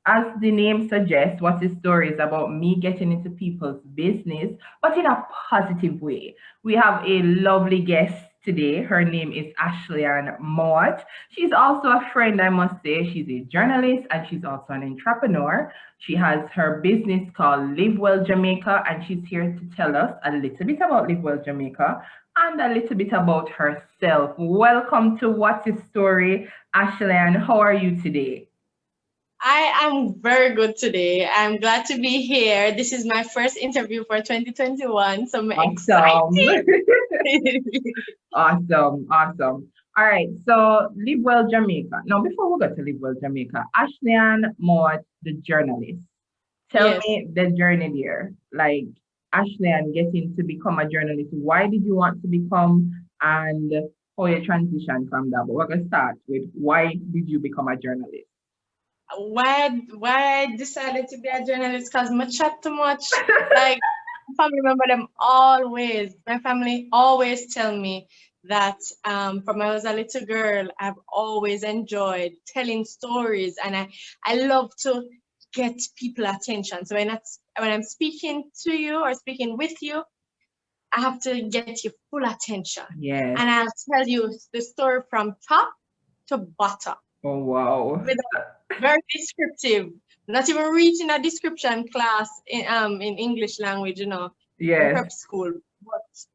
as the name suggests, what this story is about me getting into people's business, but in a positive way. We have a lovely guest today. Her name is Ashleigh-Ann Mowatt. She's also a friend, I must say. She's a journalist and she's also an entrepreneur. She has her business called Live Well Jamaica, and she's here to tell us a little bit about Live Well Jamaica and a little bit about herself. Welcome to What's His Story, Ashleigh-Ann. How are you today? I am very good today. I'm glad to be here. This is my first interview for 2021, so I'm excited. Awesome. Awesome. Awesome. All right. So, Live Well Jamaica. Now, before we go to Live Well Jamaica, Ashleigh-Ann Mowatt, the journalist. Tell Yes. me the journey there. Like, Ashleigh-Ann getting to become a journalist. Why did you want to become, and how you transition from that? But we're going to start with why did you become a journalist? Why I decided to be a journalist? Because I chat too much. Like, my family member them always. My family always tell me that from I was a little girl, I've always enjoyed telling stories, and I love to get people attention. So when I'm speaking to you or speaking with you, I have to get your full attention. Yes. And I'll tell you the story from top to bottom. Oh, wow. Very descriptive. Not even reaching a description class in English language, in Yes. prep school. But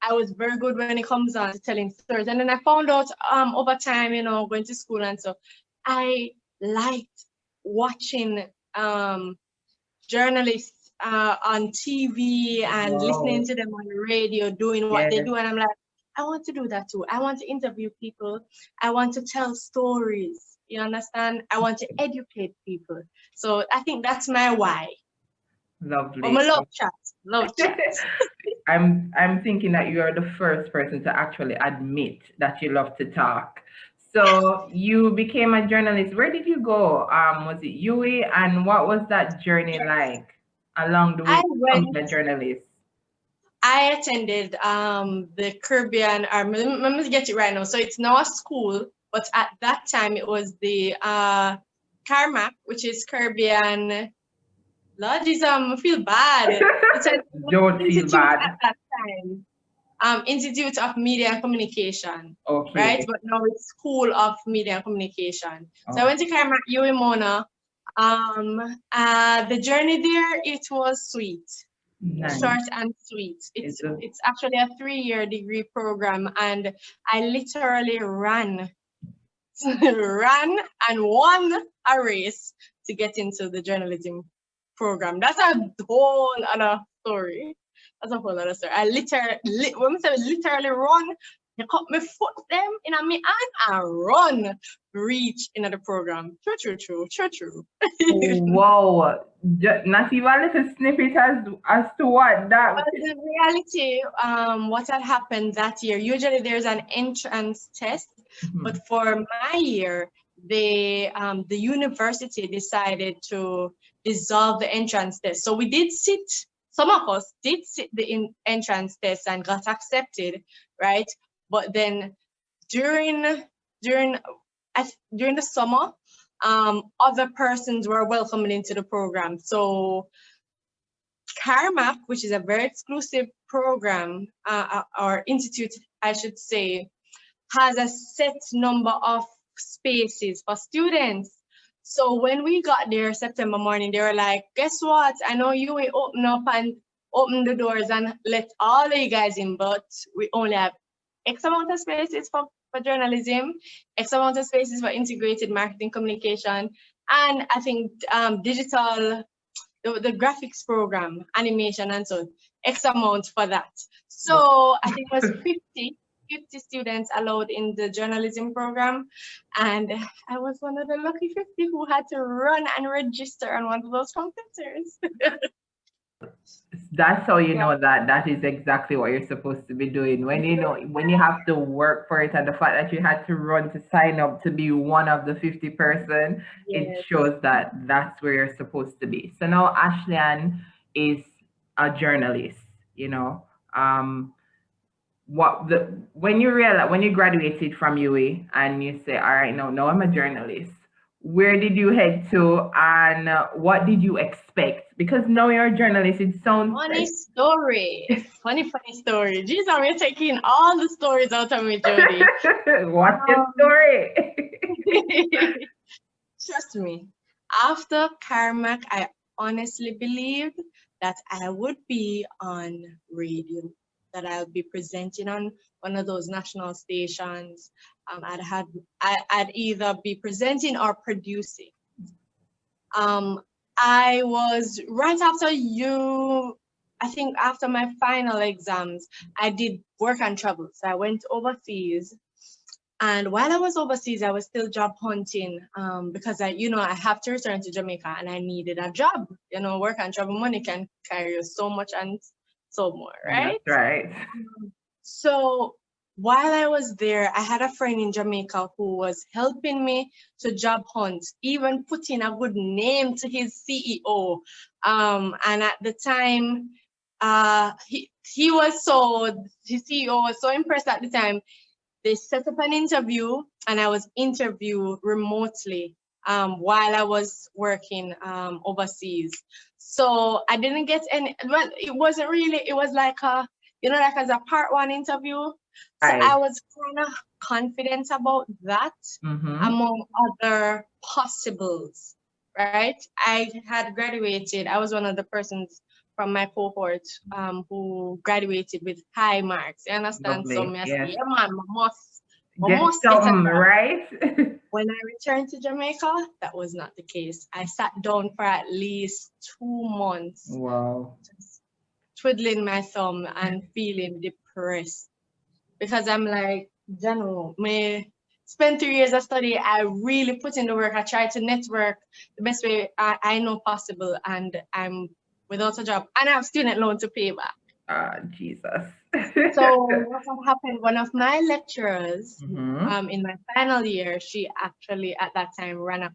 I was very good when it comes on to telling stories. And then I found out over time, going to school and so I liked watching journalists on TV and listening to them on the radio doing what they do. And I'm like, I want to do that too. I want to interview people. I want to tell stories. You understand? I want to educate people. So I think that's my why. Lovely. I'm a love chat. Love chat. I'm thinking that you are the first person to actually admit that you love to talk. So you became a journalist. Where did you go? Was it UWI? And what was that journey like along the way I becoming went. a journalist? I attended the Caribbean. Let me get it right now. So it's now a school, but at that time it was the CARMAC, which is Caribbean. Lord, I feel bad. It's an Don't feel institute bad. at that time. Institute of Media and Communication. Okay. Right, but now it's School of Media and Communication. So I went to CARMAC UWI Mona. The journey there, it was sweet. Nice. Short and sweet. It's actually a 3-year degree program, and I literally ran and won a race to get into the journalism program. That's a whole other story. That's a whole other story. I literally run. You cut me foot them in a me and I run reach into the program. True. Wow. Not even a little snippet as to what that. But the reality, what had happened that year, usually there's an entrance test, but for my year, the university decided to dissolve the entrance test. So we did sit, some of us did sit the entrance test and got accepted, right? But then during the summer, other persons were welcomed into the program. So CARMAC, which is a very exclusive program or institute, I should say, has a set number of spaces for students. So when we got there September morning, they were like, guess what? I know you will open up and open the doors and let all of you guys in, but we only have X amount of spaces for journalism, X amount of spaces for integrated marketing communication, and I think digital, the graphics program, animation and so on, X amount for that. So I think it was 50 students allowed in the journalism program, and I was one of the lucky 50 who had to run and register on one of those computers. That's how you know that is exactly what you're supposed to be doing. When you have to work for it, and the fact that you had to run to sign up to be one of the 50-person, it shows that that's where you're supposed to be. So now Ashleigh-Ann is a journalist, when you graduated from UA and you say, all right, now I'm a journalist, where did you head to, and what did you expect? Because now you're a journalist, it sounds Funny like story. Funny story. Jeez, I'm taking all the stories out of me, Jody. what's your Um, story? Trust me, after Carmack, I honestly believed that I would be on radio, that I'll be presenting on one of those national stations. I'd either be presenting or producing. Um, I was right after you, I think after my final exams, I did work and travel. So I went overseas. And while I was overseas, I was still job hunting because I have to return to Jamaica and I needed a job. Work and travel money can carry you so much and so more, That's right? right. So while I was there, I had a friend in Jamaica who was helping me to job hunt, even putting a good name to his CEO. And at the time, his CEO was so impressed at the time. They set up an interview, and I was interviewed remotely while I was working overseas. So I didn't get any. Well, it wasn't really. It was like like as a part one interview. So I Right. was kind of confident about that, Mm-hmm. among other possibles. Right? I had graduated. I was one of the persons from my cohort who graduated with high marks. You understand? So Lovely. me I say, Yes. yeah, man, I Get must get a something, job. right? When I returned to Jamaica, that was not the case. I sat down for at least 2 months, Wow. just twiddling my thumb and feeling depressed because I'm like, Jano, me spend 3 years of study. I really put in the work. I tried to network the best way I know possible, and I'm without a job, and I have student loan to pay back. Ah, Jesus. So what had happened, one of my lecturers Mm-hmm. in my final year, she actually at that time ran a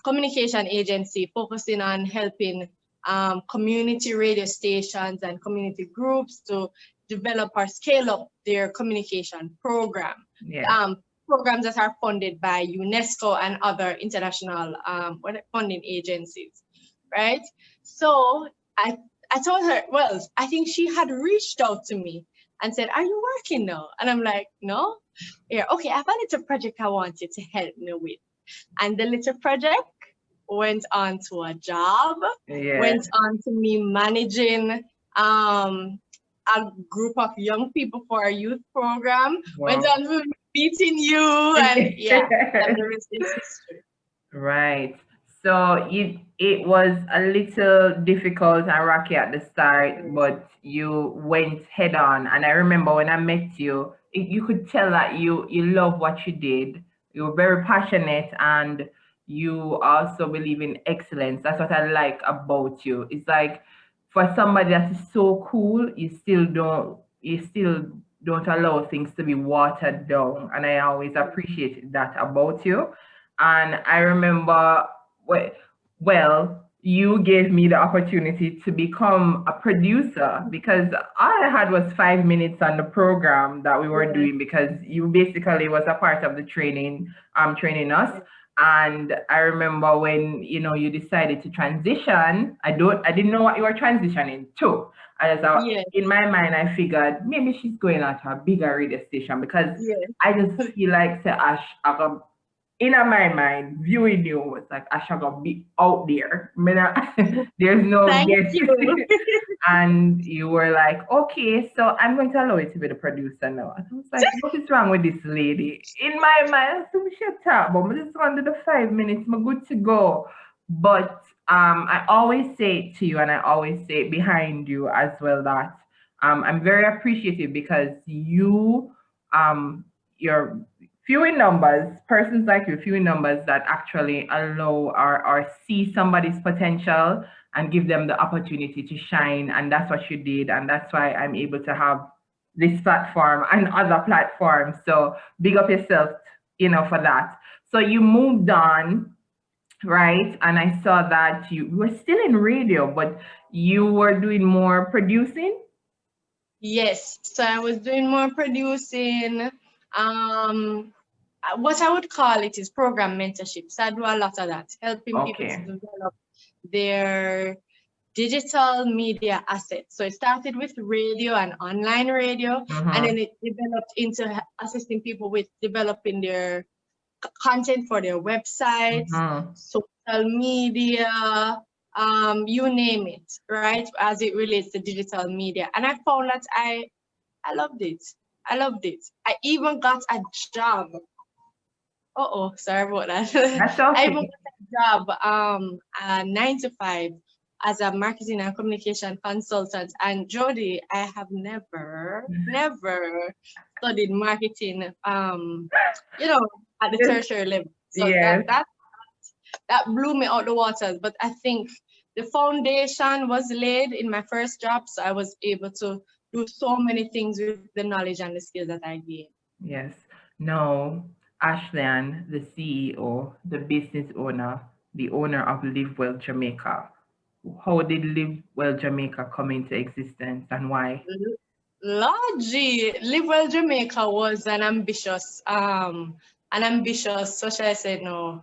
communication agency focusing on helping community radio stations and community groups to develop or scale up their communication program. Yeah. Programs that are funded by UNESCO and other international funding agencies, right? So I told her, well, I think she had reached out to me and said, are you working now? And I'm like, no. Yeah, okay, I have a little project I want you to help me with. And the little project went on to a job, Yeah. went on to me managing a group of young people for a youth program, went Wow. on to meeting you, and yeah, and the rest is history. Right. So it was a little difficult and rocky at the start, Yes. but you went head on. And I remember when I met you, you could tell that you love what you did. You were very passionate, and you also believe in excellence. That's what I like about you. It's like for somebody that is so cool, you still don't allow things to be watered down. And I always appreciate that about you. And I remember, we- well, you gave me the opportunity to become a producer because all I had was 5 minutes on the program that we were Yes. doing because you basically was a part of the training us. And I remember when you decided to transition. I didn't know what you were transitioning to. Yes. In my mind, I figured maybe she's going out to a bigger radio station because Yes. I just feel like say Ash, in my mind, viewing you was like I shall go be out there. There's no Thank guess. you. And you were like, okay, so I'm going to allow you to be the producer now. And I was like, what is wrong with this lady? In my mind, so we should talk, but we just under the 5 minutes, I'm good to go. But I always say it to you, and I always say it behind you as well that I'm very appreciative because you're few in numbers, persons like you, few in numbers that actually allow or see somebody's potential and give them the opportunity to shine. And that's what you did. And that's why I'm able to have this platform and other platforms. So big up yourself, for that. So you moved on, right? And I saw that you were still in radio, but you were doing more producing. Yes. So I was doing more producing. Um, what I would call it is program mentorship. So I do a lot of that, helping people to Okay. develop their digital media assets. So it started with radio and online radio, and then it developed into assisting people with developing their content for their websites, social media, you name it, right? As it relates to digital media. And I found that I loved it. I loved it. I even got a job. Sorry about that. That's I even okay. got a job, 9 to 5 as a marketing and communication consultant. And Jody, I have never studied marketing, at the tertiary level. So Yes. that blew me out the waters. But I think the foundation was laid in my first job, so I was able to do so many things with the knowledge and the skills that I gained. Yes. Now, Ashleigh-Ann, the CEO, the business owner, the owner of Live Well Jamaica. How did Live Well Jamaica come into existence and why? Lord G, Live Well Jamaica was an ambitious, so shall I say, no,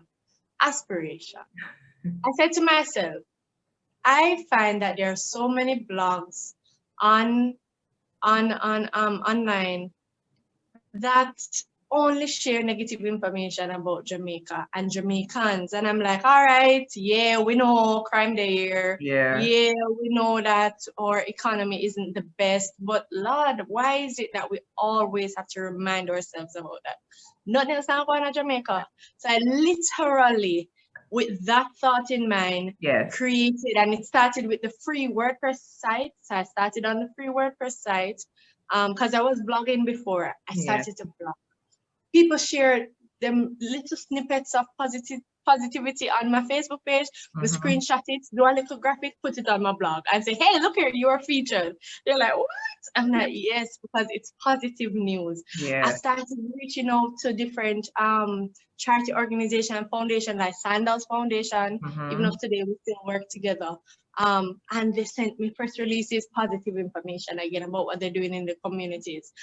aspiration. I said to myself, I find that there are so many blogs online that only share negative information about Jamaica and Jamaicans. And I'm like, all right, yeah, we know crime there. Yeah. Yeah, we know that our economy isn't the best. But Lord, why is it that we always have to remind ourselves about that? Nothing else going on in Jamaica. So I literally, with that thought in mind, Yes. created, and it started with the free WordPress site. So I started on the free WordPress site because I was blogging before. I started to blog. People shared them little snippets of positivity on my Facebook page. We screenshot it, do a little graphic, put it on my blog, and say, "Hey, look here, you are featured." They're like, "What?" I'm like, "Yes, because it's positive news." Yeah. I started reaching out to different charity organization and foundation like Sandals Foundation. Even up today, we still work together. And they sent me press releases, positive information again about what they're doing in the communities.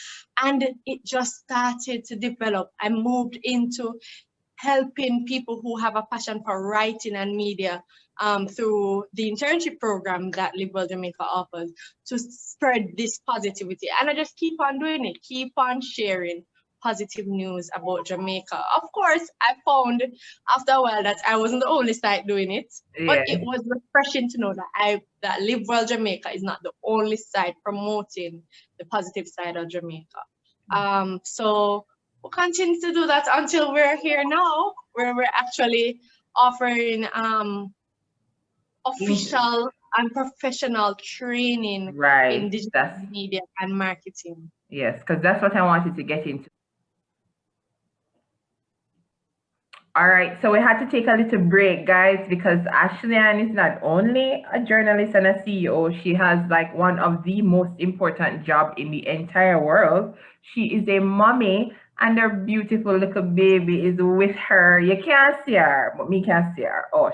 And it just started to develop. I moved into helping people who have a passion for writing and media through the internship program that Live Well Jamaica offers to spread this positivity. And I just keep on doing it, keep on sharing positive news about Jamaica. Of course, I found after a while that I wasn't the only site doing it, but it was refreshing to know that Live Well Jamaica is not the only site promoting the positive side of Jamaica. So we'll continue to do that until we're here now, where we're actually offering official and professional training in digital media and marketing. Yes, because that's what I wanted to get into. All right, so we had to take a little break, guys, because Ashleigh-Ann is not only a journalist and a CEO, she has like one of the most important job in the entire world. She is a mommy and her beautiful little baby is with her. You can't see her, but me can see her. Oh,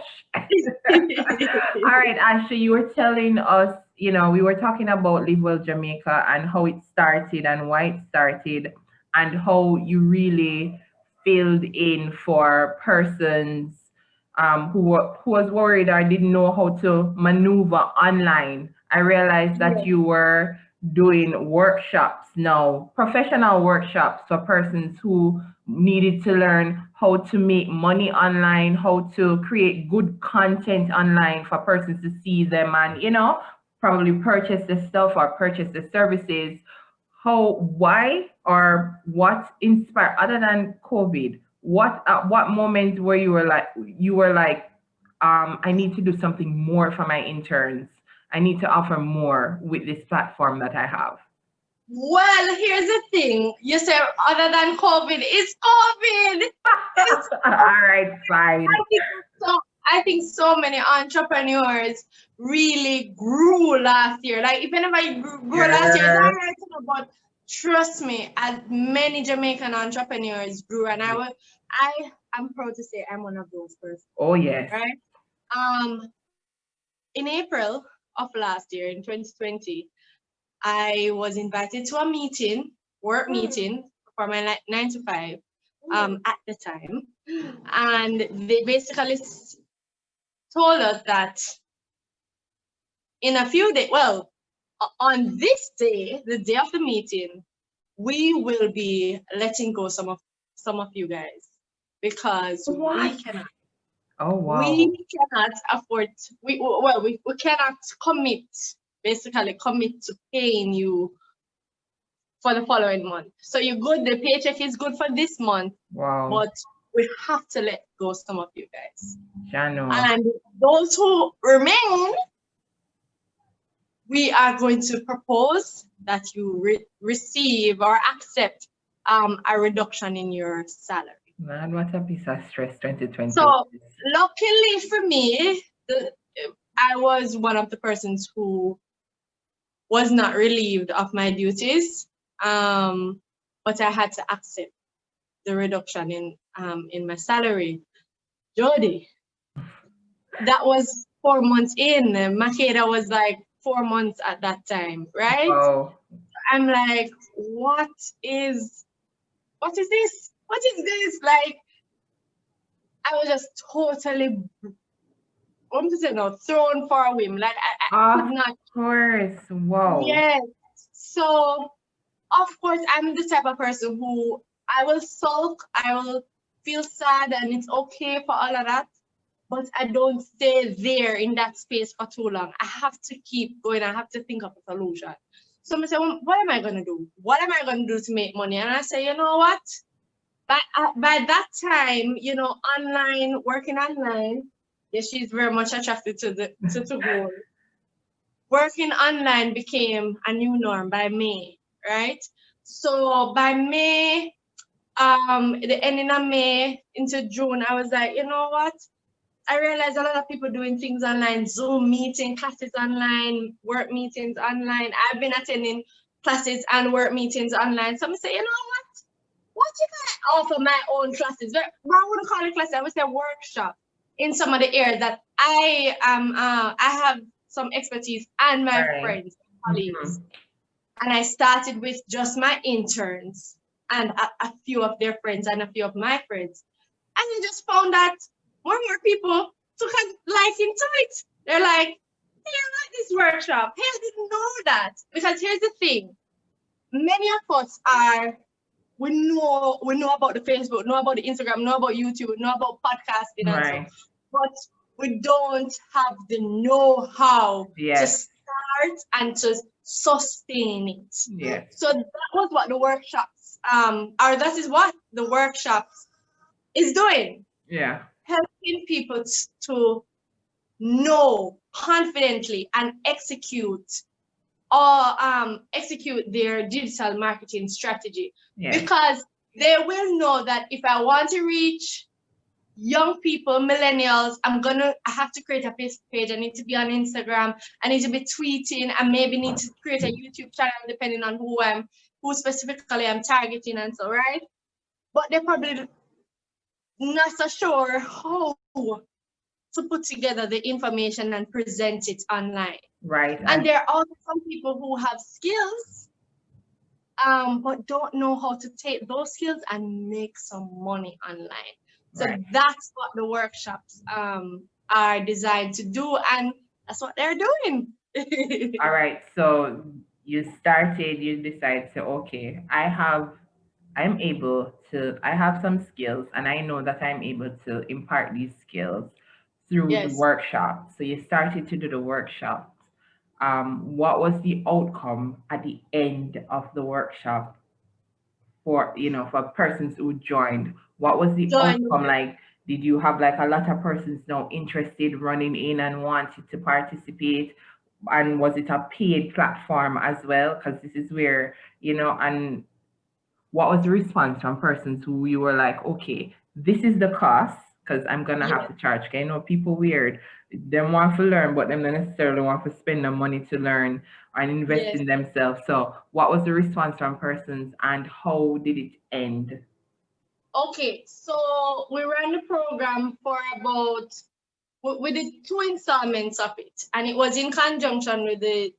all right, Ashley, you were telling us, we were talking about Live Well Jamaica and how it started and why it started and how you really filled in for persons who was worried or didn't know how to maneuver online. I realized that you were doing workshops now, professional workshops for persons who needed to learn how to make money online, how to create good content online for persons to see them and, probably purchase the stuff or purchase the services. Why or what inspired, other than COVID, what moment where you were like, I need to do something more for my interns. I need to offer more with this platform that I have. Well, here's the thing. You say other than COVID, it's COVID. All right, fine. I think so many entrepreneurs really grew last year. Like if anybody grew last year, it's all right, but trust me, as many Jamaican entrepreneurs grew, and I'm proud to say I'm one of those persons. Oh yes. Right. In April of last year, in 2020, I was invited to a meeting, work meeting for my 9 to 5. at the time, and they basically told us that in a few days, well, on this day, the day of the meeting, we will be letting go some of you guys because we What? cannot. Oh, wow. We cannot afford. We cannot basically commit to paying you for the following month. So you're good. The paycheck is good for this month, Wow. but we have to let go some of you guys. Jano. And those who remain, we are going to propose that you receive or accept a reduction in your salary. Man, what a piece of stress 2020. So luckily for me, I was one of the persons who was not relieved of my duties, but I had to accept the reduction in my salary. Jody, that was 4 months in. Makeda was like 4 months at that time, right? Wow. I'm like, what is this? What is this? Like, I was just totally, thrown for a whim. Like, I could not. Of course. Wow. Yes. So, of course, I'm the type of person who I will sulk, I will feel sad, and it's okay for all of that. But I don't stay there in that space for too long. I have to keep going. I have to think of a solution. So I say, well, what am I going to do? What am I going to do to make money? And I say, you know what? By that time, working online, yes, she's very much attracted to gold. Working online became a new norm by May, right? So by May, the ending of May into June, I was like, you know what? I realized a lot of people doing things online, Zoom meeting, classes online, work meetings online. I've been attending classes and work meetings online. So I'm say, you know what if I offer my own classes? I wouldn't call it classes, I would say workshop in some of the areas that I have some expertise and my friends, colleagues. And I started with just my interns and a few of their friends and a few of my friends. And I just found that more and more people took a liking to it. They're like, hey, I like this workshop. Hey, I didn't know that. Because here's the thing. Many of us we know about the Facebook, know about the Instagram, know about YouTube, know about podcasting and so. But we don't have the know-how to start and to sustain it. Yeah. So that was what the workshops, or that is what the workshops is doing. Yeah. Helping people to know confidently and execute their digital marketing strategy. Yes. Because they will know that if I want to reach young people, millennials, I have to create a Facebook page. I need to be on Instagram. I need to be tweeting. I maybe need to create a YouTube channel depending on who specifically I'm targeting and so, right? But they're probably not so sure how to put together the information and present it online. Right. And there are also some people who have skills, but don't know how to take those skills and make some money online. So that's what the workshops are designed to do, and that's what they're doing. All right. So you decide to, okay, I have some skills and I know that I'm able to impart these skills through the workshop. So you started to do the workshop. What was the outcome at the end of the workshop for persons who joined? What was the outcome like? Did you have like a lot of persons now interested running in and wanted to participate? And was it a paid platform as well? Because this is where, and what was the response from persons who you were like, okay, this is the cost because I'm gonna have to charge. Okay, people weird. They want to learn, but them not necessarily want to spend the money to learn and invest in themselves. So what was the response from persons and how did it end? Okay, so we ran the program for we did 2 installments of it, and it was in conjunction with the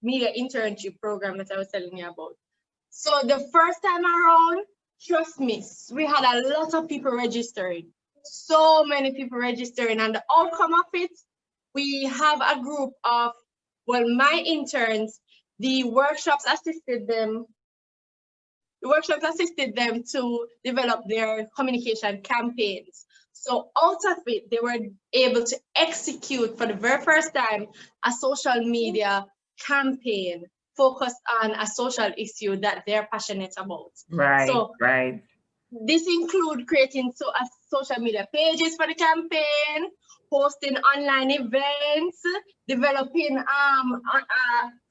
media internship program that I was telling you about. So the first time around, trust me, we had a lot of people registering. So many people registering, and the outcome of it, we have a group of, well, my interns, the workshops assisted them to develop their communication campaigns. So out of it, they were able to execute for the very first time a social media campaign focused on a social issue that they're passionate about. Right, So right. this include creating social media pages for the campaign, hosting online events, developing a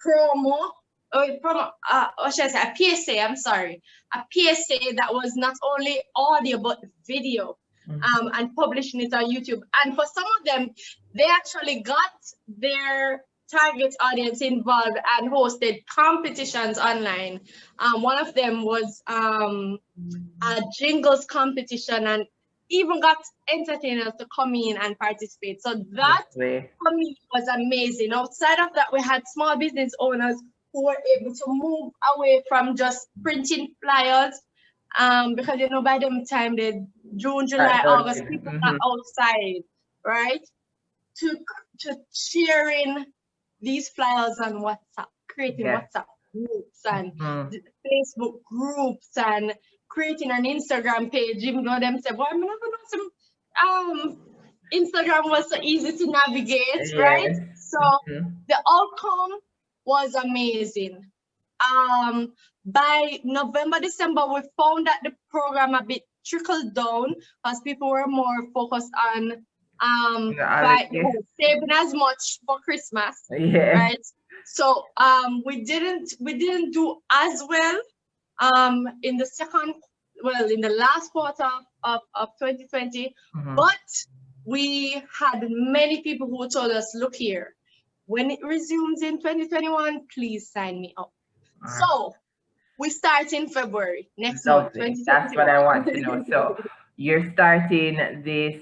promo, or should I say a PSA, I'm sorry, a PSA that was not only audio but video, and publishing it on YouTube. And for some of them, they actually got their target audience involved and hosted competitions online. One of them was a jingles competition, and even got entertainers to come in and participate. So that for me was amazing. Outside of that, we had small business owners who were able to move away from just printing flyers, because by the time they June, July, August, people are outside, right? To sharing these flyers on WhatsApp, creating WhatsApp groups and Facebook groups, and creating an Instagram page, even though them say, well, I'm not gonna some Instagram was so easy to navigate, right? So the outcome was amazing. By November, December, we found that the program a bit trickled down because people were more focused on saving as much for Christmas, right? So we didn't do as well in the last quarter of 2020, but we had many people who told us, look here, when it resumes in 2021, please sign me up. So we start in February next month. That's what I want to know. So you're starting this,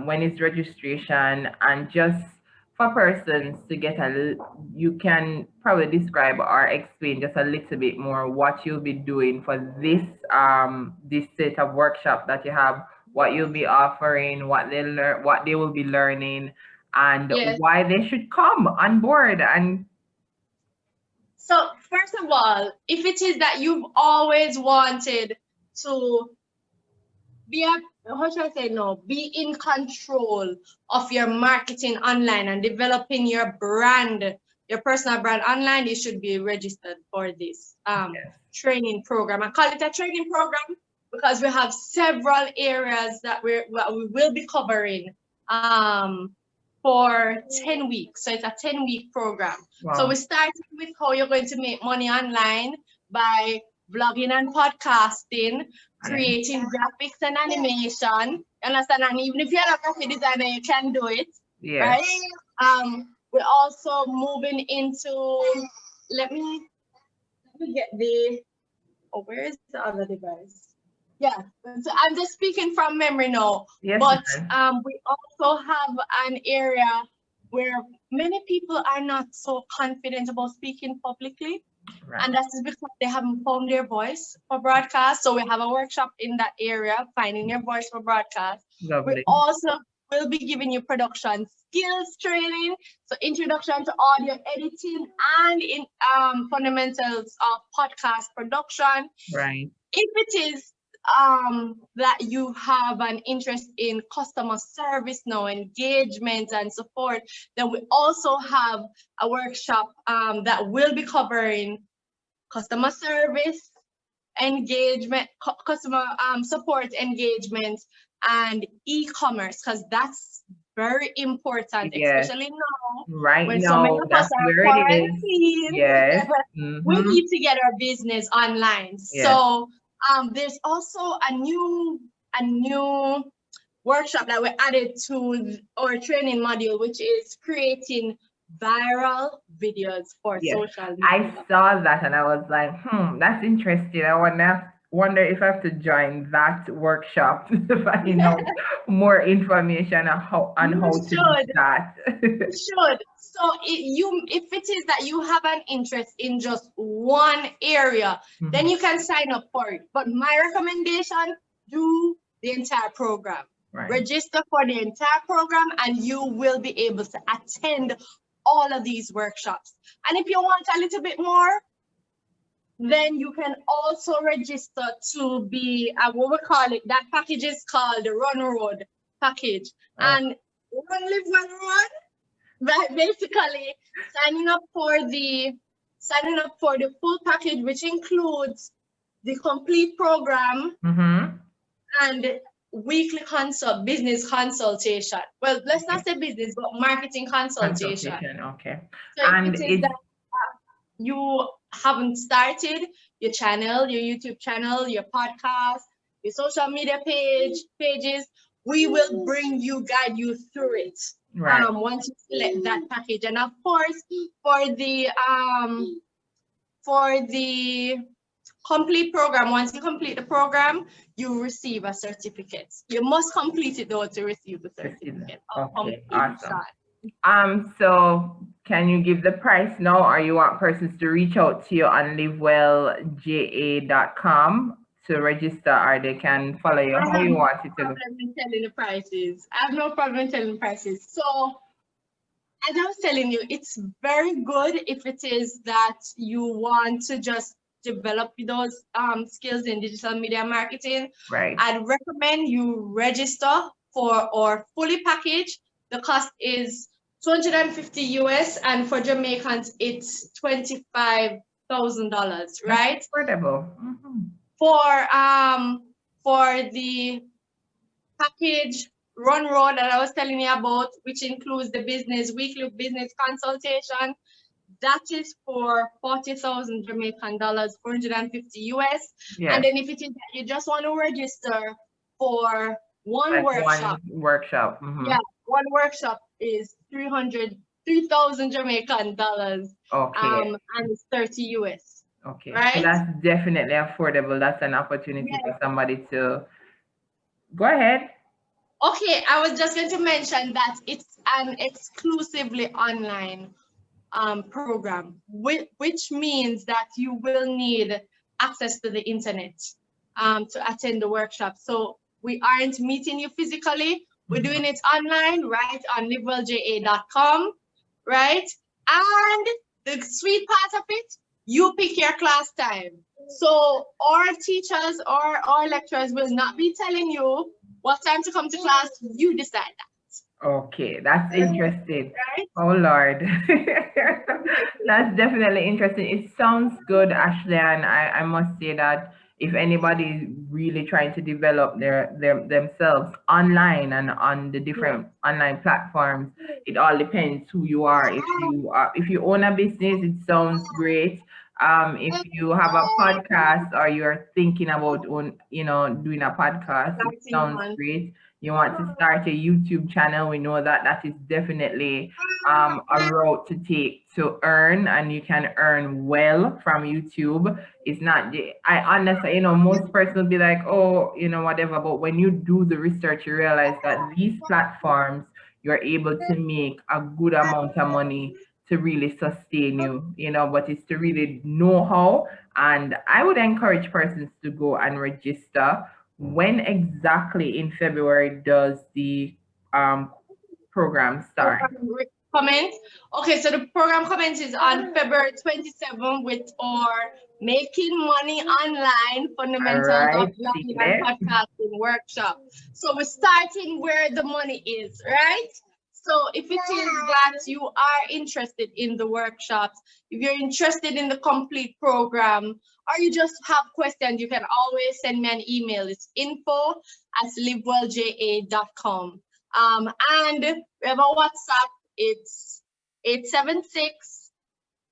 when is registration? And just for persons to get you can probably describe or explain just a little bit more what you'll be doing for this set of workshop that you have, what you'll be offering, what they will be learning, and why they should come on board. And so first of all, if it is that you've always wanted to be in control of your marketing online and developing your brand, your personal brand online, you should be registered for this training program. I call it a training program because we have several areas that we will be covering for 10 weeks. So it's a 10-week program. Wow. So we started with how you're going to make money online by vlogging and podcasting, creating graphics and animation. Understand? And even if you're not a graphic designer, you can do it. Right? We're also moving into, let me get where is the other device? Yeah, so I'm just speaking from memory now. But we also have an area where many people are not so confident about speaking publicly. Right. And that's because they haven't found their voice for broadcast. So we have a workshop in that area, finding your voice for broadcast. Lovely. We also will be giving you production skills training, so introduction to audio editing and in fundamentals of podcast production. Right. If it is that you have an interest in customer service now, engagement and support, then we also have a workshop that will be covering customer service, engagement, customer support engagement, and e-commerce, because that's very important, especially now. Right when now, so many of us are quarantined. Yes. We need to get our business online. So there's also a new workshop that we added to our training module, which is creating viral videos for social media. I saw that and I was like, that's interesting. I wanna wonder if I have to join that workshop to find out more information on You how to do should. that. You should. So if it is that you have an interest in just one area, then Mhm. you can sign up for it. But my recommendation, do the entire program. Right. Register for the entire program and you will be able to attend all of these workshops. And if you want a little bit more, then you can also register to be what we call it. That package is called the Run Road package. Oh, And Run Live Run Run, but basically signing up for the full package, which includes the complete program mm-hmm. and weekly business consultation. Well, let's not Okay. say business, but marketing consultation. Consultation. Okay. So if And it is it's that you haven't started your channel, your YouTube channel, your podcast, your social media pages, we will guide you through it. right. Once you select that package, and of course, for the complete program, once you complete the program, you receive a certificate. You must complete it though to receive the certificate of Okay. completion. Awesome. So can you give the price now, or you want persons to reach out to you on livewellja.com to register, or they can follow you? I How have you no want it to go? problem in telling the prices. I have no problem in telling the prices. So as I was telling you, it's very good if it is that you want to just develop those skills in digital media marketing. Right. I'd recommend you register for our fully package. The cost is $250 US, and for Jamaicans, it's $25,000, right? That's affordable. Mm-hmm. For the package Run Road that I was telling you about, which includes the weekly business consultation, that is for 40,000 Jamaican dollars, 450 US. Yes. And then if it is that you just want to register for one Like workshop, one workshop. Mm-hmm. yeah, one workshop is 3,000 Jamaican dollars, Okay. and it's 30 US. Okay. So Right? that's definitely affordable. That's an opportunity Yes. for somebody to go ahead. Okay, I was just going to mention that it's an exclusively online program, which means that you will need access to the internet to attend the workshop. So we aren't meeting you physically. We're doing it online, right, on livewellja.com, right? And the sweet part of it, you pick your class time. So our teachers or our lecturers will not be telling you what time to come to class. You decide that. Okay, that's interesting. Right? Oh Lord. That's definitely interesting. It sounds good, Ashley, and I must say that if anybody is really trying to develop themselves online and on the different online platforms, it all depends who you are. If you own a business, it sounds great. If you have a podcast or you're thinking about doing a podcast, it sounds great. You want to start a YouTube channel, we know that that is definitely a route to take to earn, and you can earn well from YouTube. It's not, I honestly, most persons will be like, oh, whatever. But when you do the research, you realize that these platforms, you're able to make a good amount of money to really sustain you, but it's to really know how. And I would encourage persons to go and register. When exactly in February does the program start? Comment. Okay, so the program commences on February 27 with our Making Money Online Fundamentals of Blogging and Podcasting workshop. So we're starting where the money is, right? So if it is that you are interested in the workshops, if you're interested in the complete program, or you just have questions, you can always send me an email. It's info@livewellja.com. And we have a WhatsApp. It's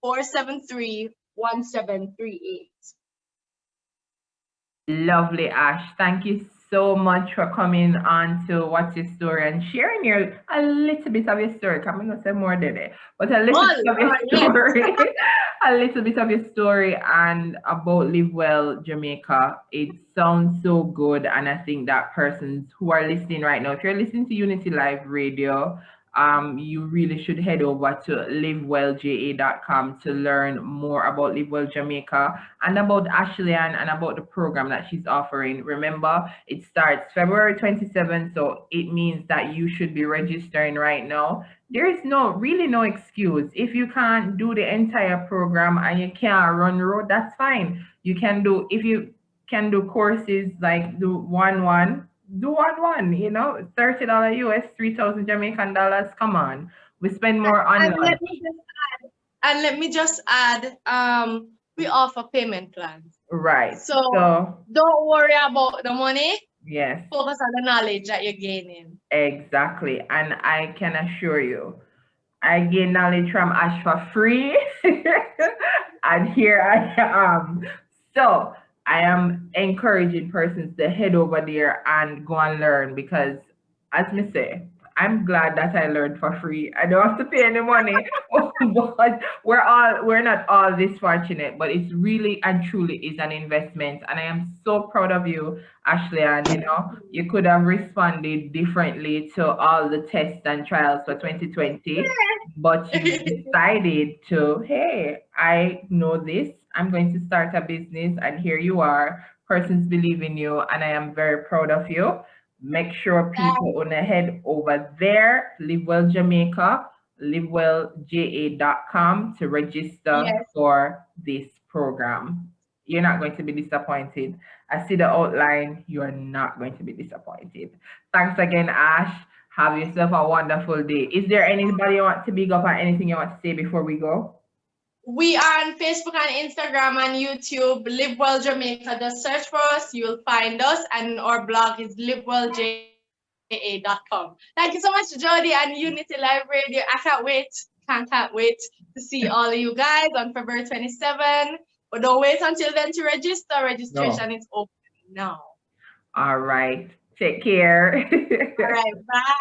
876-473-1738. Lovely, Ash. Thank you so much for coming on to What's Your Story and sharing a little bit of your story. I'm not say more than it, but a little bit of your Yes. story, a little bit of your story and about Live Well Jamaica. It sounds so good, and I think that persons who are listening right now, if you're listening to Unity Live Radio, you really should head over to livewellja.com to learn more about Live Well Jamaica and about Ashleigh-Ann and about the program that she's offering. Remember, it starts February 27th, so it means that you should be registering right now. There is really no excuse. If you can't do the entire program and you can't run road, that's fine. If you can do courses like do one, $30 US, 3,000 Jamaican dollars. Come on. We spend more on And lunch. let me just add, we offer payment plans. Right. So don't worry about the money. Yes. Focus on the knowledge that you're gaining. Exactly. And I can assure you, I gain knowledge from Ash for free. And here I am. So I am encouraging persons to head over there and go and learn because, as me say, I'm glad that I learned for free. I don't have to pay any money, but we're not all this fortunate. But it's really and truly is an investment, and I am so proud of you, Ashley. And you could have responded differently to all the tests and trials for 2020, but you decided to, hey, I know this. I'm going to start a business, and here you are. Persons believe in you, and I am very proud of you. Make sure people on head over there, Live Well Jamaica, livewellja.com to register for this program. You're not going to be disappointed. I see the outline. You are not going to be disappointed. Thanks again, Ash. Have yourself a wonderful day. Is there anybody you want to big up or anything you want to say before we go? We are on Facebook and Instagram and YouTube. Live Well Jamaica. Just search for us. You'll find us. And our blog is livewellja.com. Thank you so much, Jody and Unity Live Radio. I can't wait to see all of you guys on February 27. But don't wait until then to register. Registration is open now. All right. Take care. All right. Bye.